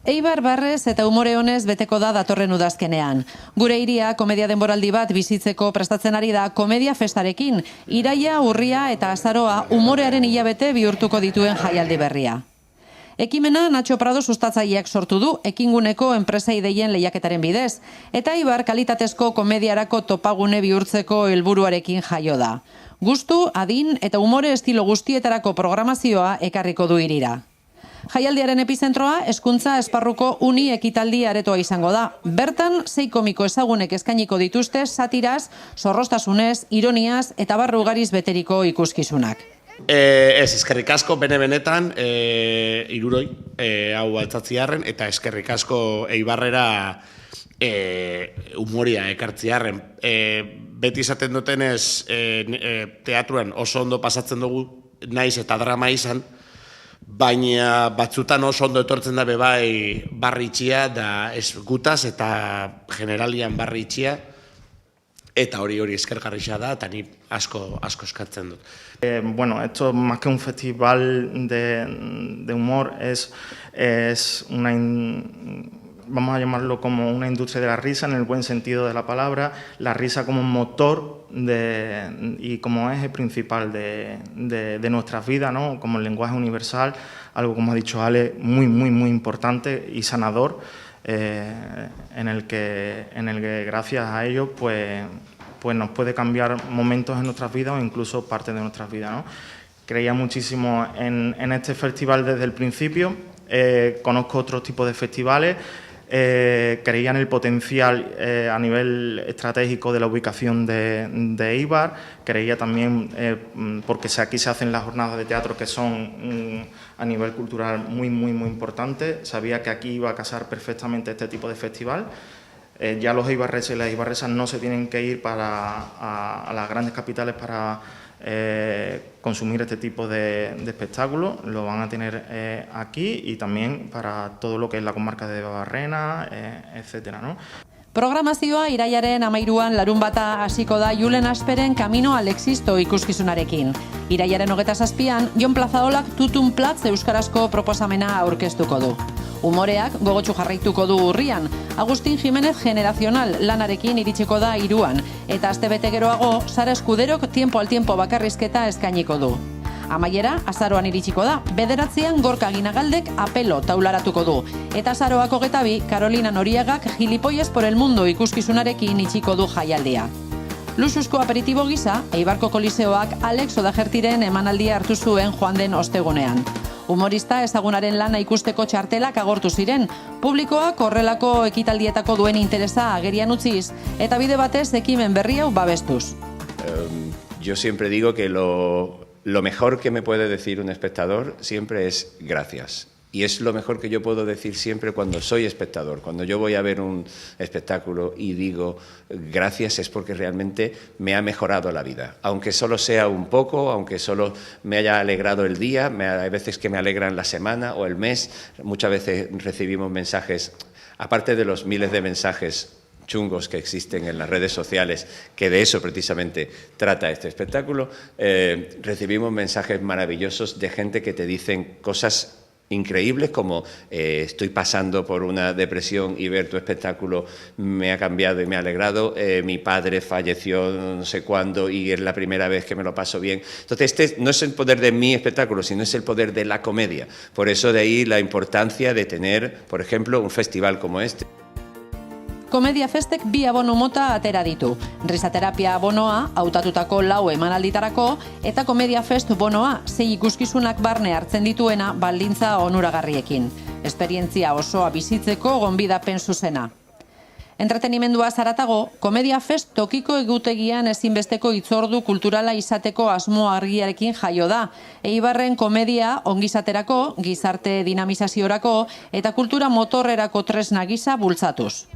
Eibar barrez eta umore honez beteko da datorren udazkenean. Gure hiria komedia denboraldi bat bizitzeko prestatzen ari da komedia festarekin. Iraia, urria eta azaroa umorearen hilabete bihurtuko dituen jaialdi berria. Ekimena Nacho Prado sustatzaileak sortu du ekinguneko enpresa ideien lehiaketaren bidez, eta Eibar kalitatezko komediarako topagune bihurtzeko helburuarekin jaio da. Gustu, adin eta umore estilo guztietarako programazioa ekarriko du hirira. Jaialdiaren epizentroa hezkuntza esparruko uni ekitaldi aretoa izango da. Bertan, 6 komiko ezagunek eskainiko dituzte satiraz, zorrostasunez, ironiaz eta barru ugariz beteriko ikuskizunak. Eskerrik asko benetan, hiruroi, hau altzatziarren, eta eskerrik asko Eibarrera umoria ekartziarren. Beti izaten dutenez, teatruan oso ondo pasatzen dugu, naiz eta drama izan, baina batzutan oso ondo etortzen da bebai barri itxia, da gutaz eta generalian barri itxia, eta hori eskergarria da, eta ni asko eskartzen dut. Bueno, esto más que un festival de humor es una, vamos a llamarlo como una industria de la risa en el buen sentido de la palabra, la risa como motor y como eje principal de nuestras vidas, ¿no? Como el lenguaje universal, algo, como ha dicho Ale, muy importante y sanador, en el que gracias a ello pues nos puede cambiar momentos en nuestras vidas o incluso parte de nuestras vidas, ¿no? Creía muchísimo en este festival desde el principio, conozco otros tipos de festivales, creía en el potencial a nivel estratégico de la ubicación de Eibar, creía también, porque aquí se hacen las jornadas de teatro que son a nivel cultural muy importantes, sabía que aquí iba a casar perfectamente este tipo de festival. Ya los eibarreses y las eibarresas no se tienen que ir a las grandes capitales para consumir este tipo de espectáculos, lo van a tener aquí y también para todo lo que es la comarca de Debabarrena, etcétera, ¿no? Programazioa iraiaren 13an larunbata hasiko da Julen Asperen Camino al Existo ikuskizunarekin. Iraiaren 27an Jon Plazaolak Tutun Platz euskarazko proposamena aurkeztuko du. Umoreak gogotsu jarraituko du urrian, Agustin Jimenez Generacional lanarekin iritsiko da 3an, eta astebete geroago Sara Eskuderok Tiempo al Tiempo bakarrizketa eskainiko du. Amaiera, azaroan iritsiko da, 9an Gorka Ginagaldek Apelo taularatuko du, eta azaroak 22 Carolina Noriegak Gilipollas por el Mundo ikuskizunarekin itxiko du jaialdia. Luxuzko aperitibo gisa, Eibarko Koliseoak Alex Odajertiren emanaldia hartu zuen joan den ostegunean. Humorista ezagunaren lana ikusteko txartelak agortu ziren, publikoak horrelako ekitaldietako duen interesa agerian utziz, eta bide batez ekimen berri hau babestuz. Yo siempre digo que lo mejor que me puede decir un espectador siempre es gracias. Y es lo mejor que yo puedo decir siempre cuando soy espectador. Cuando yo voy a ver un espectáculo y digo gracias es porque realmente me ha mejorado la vida. Aunque solo sea un poco, aunque solo me haya alegrado el día, hay veces que me alegran la semana o el mes. Muchas veces recibimos mensajes, aparte de los miles de mensajes chungos que existen en las redes sociales, que de eso precisamente trata este espectáculo, recibimos mensajes maravillosos de gente que te dicen cosas increíbles como estoy pasando por una depresión y ver tu espectáculo me ha cambiado y me ha alegrado, mi padre falleció no sé cuándo y es la primera vez que me lo paso bien. Entonces este no es el poder de mi espectáculo, sino es el poder de la comedia. Por eso de ahí la importancia de tener, por ejemplo, un festival como este. Komedia Festek 2 abono mota atera ditu. Risaterapia abonoa, hautatutako 4 emanalditarako, eta Komedia Fest bonoa, 6 ikuskizunak barne hartzen dituena baldintza onuragarriekin. Esperientzia osoa bizitzeko gonbidapen zuzena. Entretenimendua zaratago, Komedia Fest tokiko egutegian ezinbesteko hitzordu kulturala izateko asmo argiarekin jaio da. Eibarren komedia ongizaterako, gizarte dinamizaziorako eta kultura motorrerako tresna gisa bultzatuz.